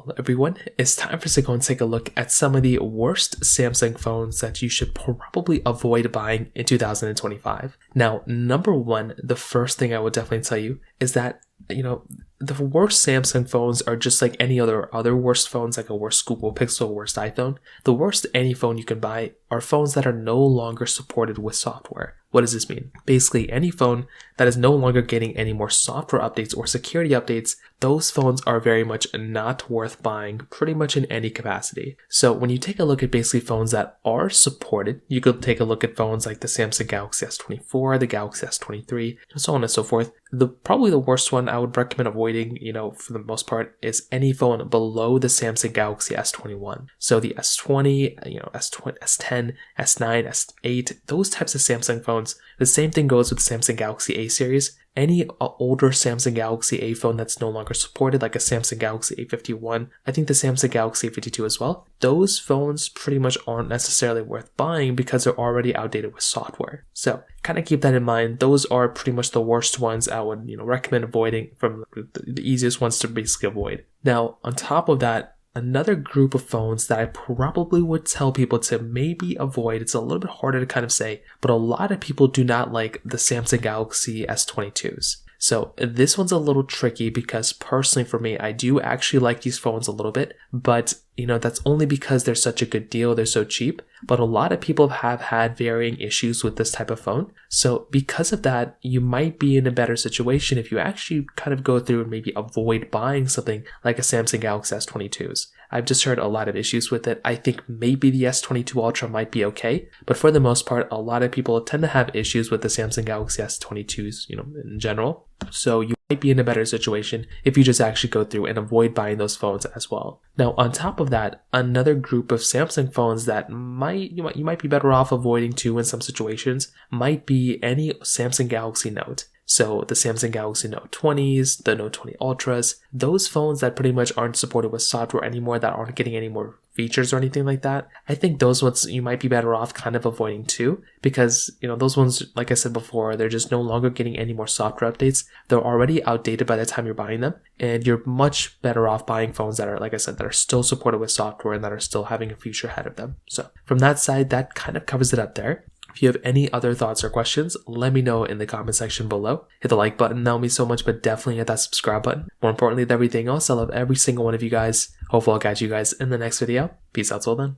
Hello everyone, it's time for us to go and take a look at some of the worst Samsung phones that you should probably avoid buying in 2025. Now, number one, the first thing I would definitely tell you is that, the worst Samsung phones are just like any other worst phones, like a worst Google Pixel, worst iPhone. The worst any phone you can buy are phones that are no longer supported with software. What does this mean? Basically, any phone that is no longer getting any more software updates or security updates, those phones are very much not worth buying pretty much in any capacity. So when you take a look at basically phones that are supported, you could take a look at phones like the Samsung Galaxy S24, the Galaxy S23, and so on and so forth. Probably the worst one I would recommend avoiding, for the most part, is any phone below the Samsung Galaxy S21. So the S20, S20, S10, S9, S8, those types of Samsung phones. The same thing goes with the Samsung Galaxy A series. Any older Samsung Galaxy A phone that's no longer supported, like a Samsung Galaxy A51, I think the Samsung Galaxy A52 as well, those phones pretty much aren't necessarily worth buying because they're already outdated with software. So kind of keep that in mind. Those are pretty much the worst ones I would recommend avoiding, from the easiest ones to basically avoid. Now, on top of that, another group of phones that I probably would tell people to maybe avoid, it's a little bit harder to kind of say, but a lot of people do not like the Samsung Galaxy S22s. So this one's a little tricky because personally for me, I do actually like these phones a little bit, but that's only because they're such a good deal, they're so cheap. But a lot of people have had varying issues with this type of phone. So because of that, you might be in a better situation if you actually kind of go through and maybe avoid buying something like a Samsung Galaxy S22s. I've just heard a lot of issues with it. I think maybe the S22 Ultra might be okay, but for the most part, a lot of people tend to have issues with the Samsung Galaxy S22s, in general. So you might be in a better situation if you just actually go through and avoid buying those phones as well. Now, on top of that, another group of Samsung phones that you might be better off avoiding too in some situations might be any Samsung Galaxy Note. So the Samsung Galaxy Note 20s, the Note 20 Ultras, those phones that pretty much aren't supported with software anymore, that aren't getting any more features or anything like that, I think those ones you might be better off kind of avoiding too, because those ones, like I said before, they're just no longer getting any more software updates. They're already outdated by the time you're buying them, and you're much better off buying phones that are, like I said, that are still supported with software and that are still having a future ahead of them. So from that side, that kind of covers it up there. If you have any other thoughts or questions, let me know in the comment section below. Hit the like button, that would mean so much, but definitely hit that subscribe button. More importantly than everything else, I love every single one of you guys. Hopefully I'll catch you guys in the next video. Peace out till then.